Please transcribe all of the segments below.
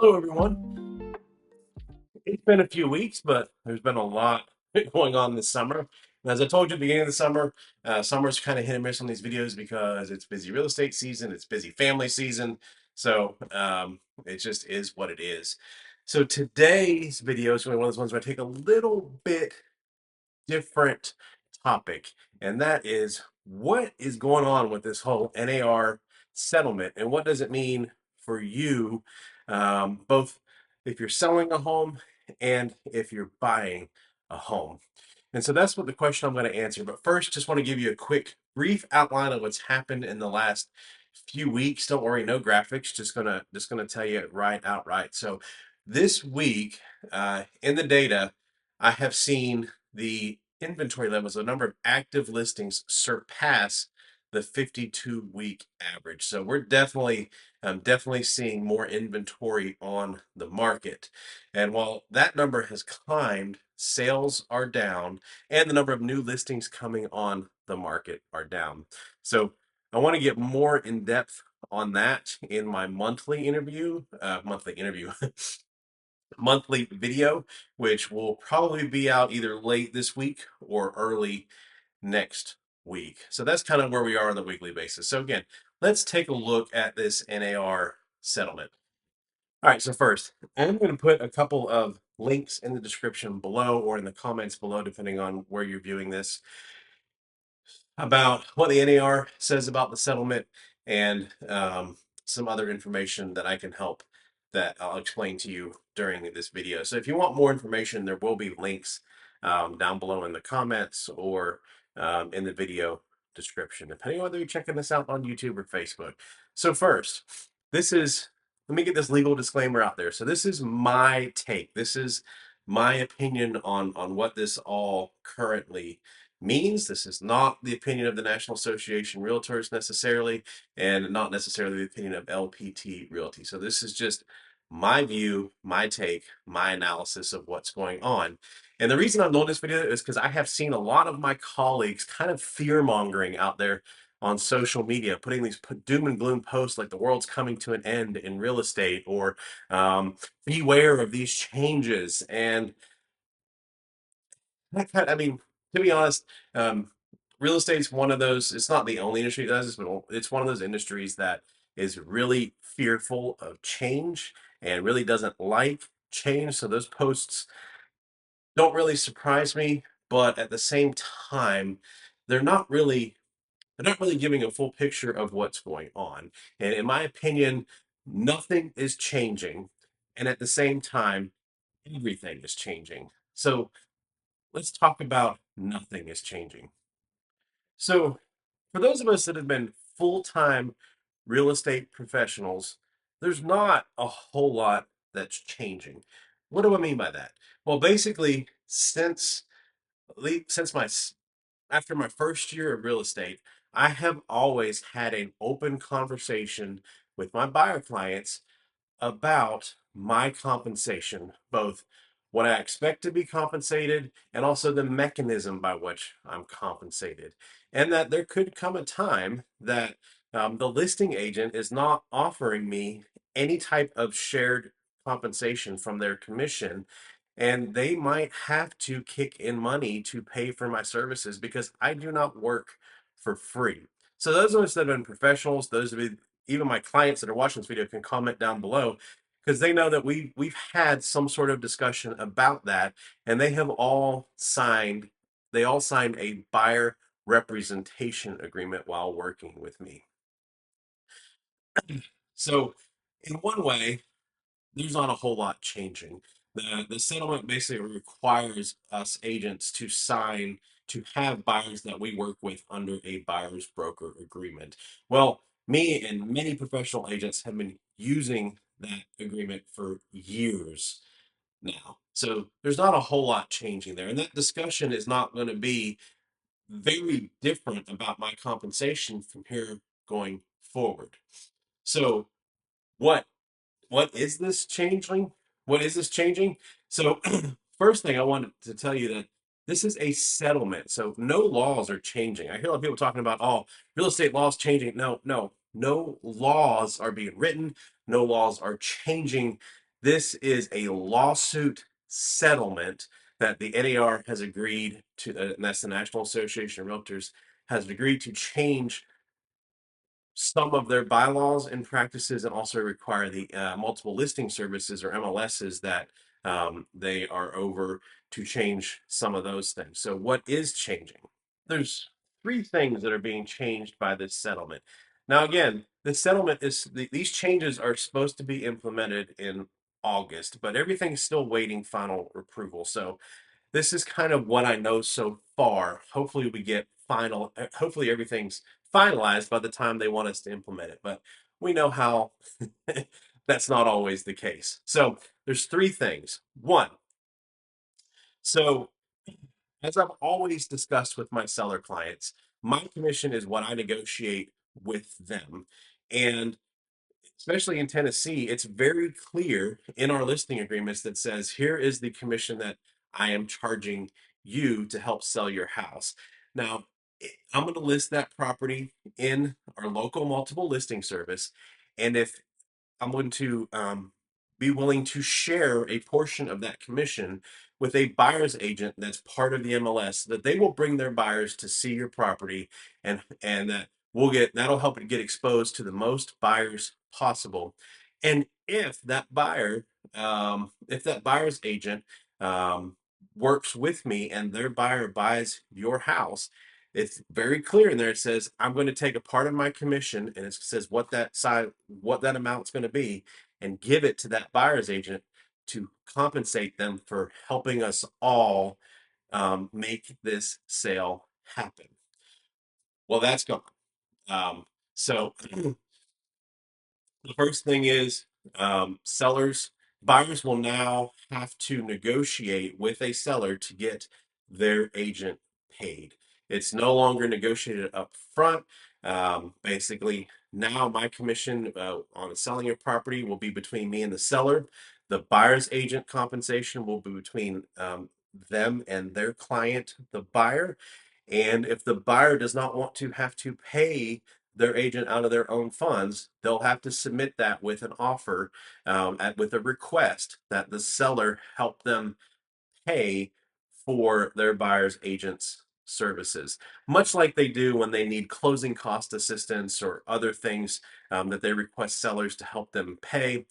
Hello, everyone. It's been a few weeks, but there's been a lot going on this summer. And as I told you at the beginning of the summer, summer's kind of hit and miss on these videos because it's busy real estate season, it's busy family season. So it just is what it is. So today's video is one of those ones where I take a little bit different topic, and that is what is going on with this whole NAR settlement and what does it mean for you, both if you're selling a home and if you're buying a home. And so that's what the question I'm going to answer. But first, just want to give you a quick, brief outline of what's happened in the last few weeks. Don't worry, no graphics. Just gonna tell you it right outright. So this week, in the data, I have seen the inventory levels, the number of active listings surpass the 52-week average. So we're definitely seeing more inventory on the market. And while that number has climbed, sales are down and the number of new listings coming on the market are down. So I want to get more in depth on that in my monthly video, which will probably be out either late this week or early next week. So that's kind of where we are on the weekly basis. So again, let's take a look at this NAR settlement. All right, so first, I'm going to put a couple of links in the description below or in the comments below, depending on where you're viewing this, about what the NAR says about the settlement and some other information that I can help that I'll explain to you during this video. So if you want more information, there will be links down below in the comments or in the video description, depending on whether you're checking this out on YouTube or Facebook. So first, let me get this legal disclaimer out there. So this is my take. This is my opinion on what this all currently means. This is not the opinion of the National Association of Realtors necessarily, and not necessarily the opinion of LPT Realty. So this is just my view, my take, my analysis of what's going on. And the reason I'm doing this video is because I have seen a lot of my colleagues kind of fear mongering out there on social media, putting these doom and gloom posts like the world's coming to an end in real estate or beware of these changes. And I mean, to be honest, um, real estate's one of those. It's not the only industry that does this, but it's one of those industries that is really fearful of change and really doesn't like change. So those posts don't really surprise me, but at the same time, they're not really they're not really giving a full picture of what's going on. And in my opinion, nothing is changing, and at the same time, everything is changing. So let's talk about nothing is changing. So, for those of us that have been full time real estate professionals, there's not a whole lot that's changing. What do I mean by that? Well, basically, since my after my first year of real estate, I have always had an open conversation with my buyer clients about my compensation, both what I expect to be compensated and also the mechanism by which I'm compensated. And that there could come a time that the listing agent is not offering me any type of shared compensation from their commission. And they might have to kick in money to pay for my services because I do not work for free. So those of us that have been professionals, those of you even my clients that are watching this video can comment down below because they know that we've had some sort of discussion about that, and they all signed a buyer representation agreement while working with me. So in one way, there's not a whole lot changing. The settlement basically requires us agents to sign to have buyers that we work with under a buyer's broker agreement. Well, me and many professional agents have been using that agreement for years now. So there's not a whole lot changing there. And that discussion is not going to be very different about my compensation from here going forward. So what what is this changing? What is this changing? So, first thing I wanted to tell you that this is a settlement. So, no laws are changing. I hear a lot of people talking about, oh, real estate laws changing. No laws are being written. No laws are changing. This is a lawsuit settlement that the NAR has agreed to, and that's the National Association of Realtors, has agreed to change some of their bylaws and practices, and also require the multiple listing services or MLSs that they are over to change some of those things. So, what is changing? There's three things that are being changed by this settlement. Now, again, the settlement is these changes are supposed to be implemented in August, but everything's still waiting final approval. So, this is kind of what I know so far. Hopefully, we get final, hopefully, everything's finalized by the time they want us to implement it. But we know how that's not always the case. So, there's three things. One, so as I've always discussed with my seller clients, my commission is what I negotiate with them. And especially in Tennessee, it's very clear in our listing agreements that says, here is the commission that I am charging you to help sell your house. Now, I'm going to list that property in our local multiple listing service. And if I'm going to be willing to share a portion of that commission with a buyer's agent that's part of the MLS, that they will bring their buyers to see your property, and that we'll get that'll help it get exposed to the most buyers possible. And if that buyer's agent um, works with me and their buyer buys your house, it's very clear in there. It says, I'm going to take a part of my commission, and it says what that amount's going to be, and give it to that buyer's agent to compensate them for helping us all make this sale happen. Well, that's gone. So the first thing is buyers will now have to negotiate with a seller to get their agent paid. It's no longer negotiated up front. Basically, now my commission on selling a property will be between me and the seller. The buyer's agent compensation will be between them and their client, the buyer. And if the buyer does not want to have to pay their agent out of their own funds, they'll have to submit that with an offer, with a request that the seller help them pay for their buyer's agent's services, much like they do when they need closing cost assistance or other things that they request sellers to help them pay.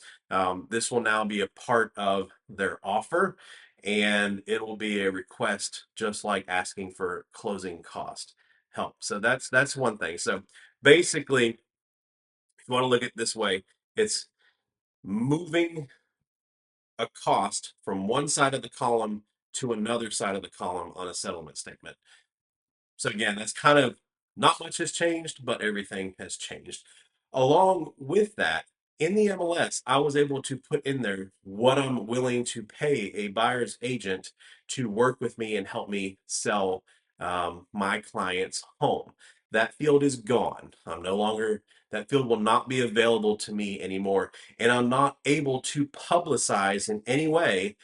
This will now be a part of their offer, and it will be a request just like asking for closing cost help. So that's one thing. So basically, if you want to look at it this way, it's moving a cost from one side of the column to another side of the column on a settlement statement. So again, that's kind of not much has changed, but everything has changed. Along with that, in the MLS, I was able to put in there what I'm willing to pay a buyer's agent to work with me and help me sell my client's home. That field is gone. That field will not be available to me anymore. And I'm not able to publicize in any way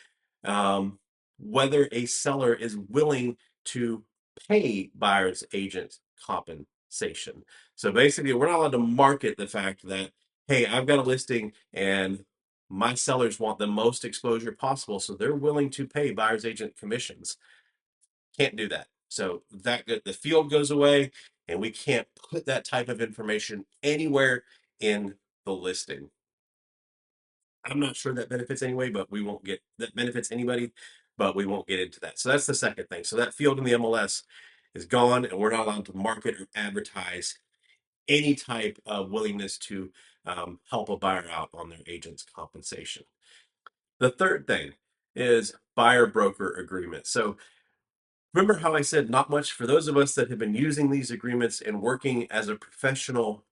um, whether a seller is willing to pay buyer's agent compensation. So basically, we're not allowed to market the fact that, hey, I've got a listing and my sellers want the most exposure possible, so they're willing to pay buyer's agent commissions. Can't do that. So that the field goes away, and we can't put that type of information anywhere in the listing. I'm not sure that benefits anyway, but we won't get that benefits anybody, but we won't get into that. So that's the second thing. So that field in the MLS is gone, and we're not allowed to market or advertise any type of willingness to help a buyer out on their agent's compensation. The third thing is buyer broker agreement. So remember how I said not much for those of us that have been using these agreements and working as a professional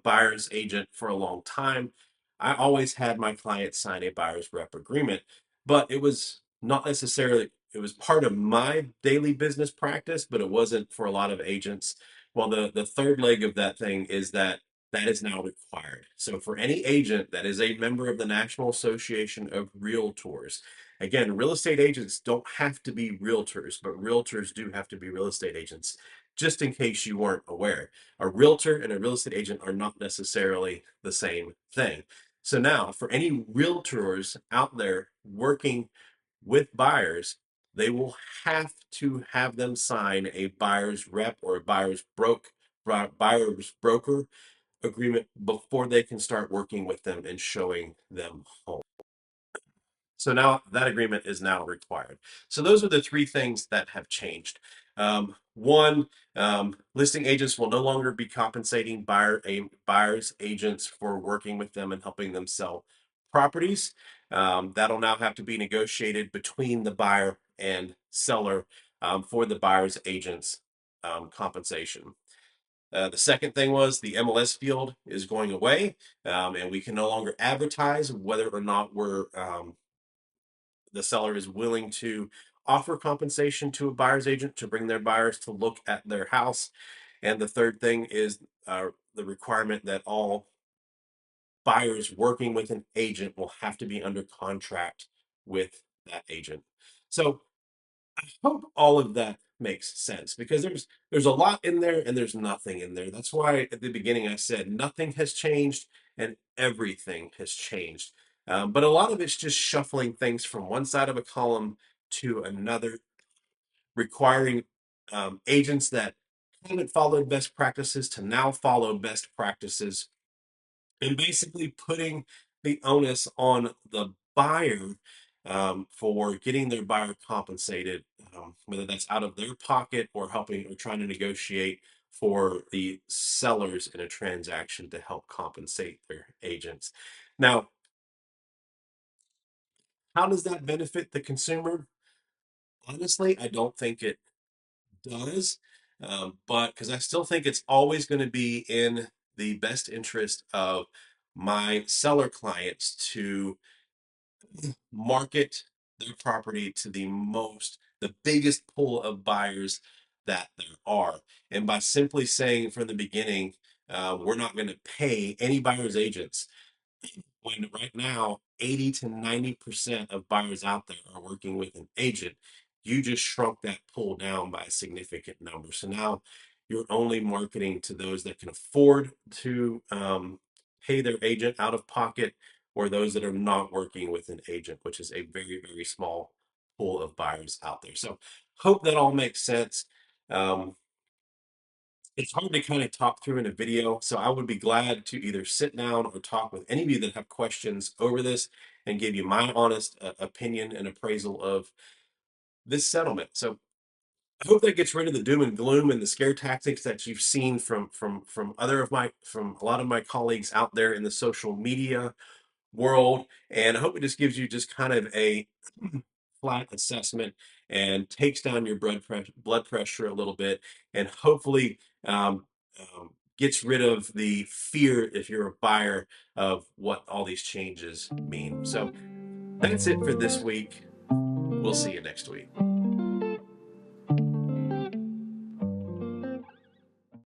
buyer's agent for a long time. I always had my clients sign a buyer's rep agreement, but it was not necessarily, it was part of my daily business practice, but it wasn't for a lot of agents. Well, the third leg of that thing is that that is now required. So for any agent that is a member of the National Association of Realtors, again, real estate agents don't have to be realtors, but realtors do have to be real estate agents. Just in case you weren't aware, a realtor and a real estate agent are not necessarily the same thing. So now, for any realtors out there working with buyers, they will have to have them sign a buyer's rep or a buyer's broker agreement before they can start working with them and showing them home. So now that agreement is now required. So those are the three things that have changed. One, listing agents will no longer be compensating buyers agents for working with them and helping them sell properties. That'll now have to be negotiated between the buyer and seller for the buyer's agent's compensation. The second thing was the MLS field is going away, and we can no longer advertise whether or not the seller is willing to offer compensation to a buyer's agent to bring their buyers to look at their house. And the third thing is the requirement that all buyers working with an agent will have to be under contract with that agent. So I hope all of that makes sense, because there's a lot in there and there's nothing in there. That's why at the beginning I said nothing has changed and everything has changed. But a lot of it's just shuffling things from one side of a column to another, requiring agents that haven't followed best practices to now follow best practices, and basically putting the onus on the buyer for getting their buyer compensated, whether that's out of their pocket or helping or trying to negotiate for the sellers in a transaction to help compensate their agents. Now, how does that benefit the consumer? Honestly, I don't think it does, but because I still think it's always going to be in the best interest of my seller clients to market their property to the biggest pool of buyers that there are. And by simply saying from the beginning, we're not going to pay any buyer's agents, when right now 80 to 90% of buyers out there are working with an agent, you just shrunk that pool down by a significant number. So now you're only marketing to those that can afford to pay their agent out of pocket, or those that are not working with an agent, which is a very, very small pool of buyers out there. So hope that all makes sense. Um, it's hard to kind of talk through in a video, so I would be glad to either sit down or talk with any of you that have questions over this and give you my honest opinion and appraisal of this settlement. So I hope that gets rid of the doom and gloom and the scare tactics that you've seen from a lot of my colleagues out there in the social media world. And I hope it just gives you just kind of a flat assessment and takes down your blood pressure a little bit, and hopefully gets rid of the fear, if you're a buyer, of what all these changes mean. So that's it for this week. We'll see you next week.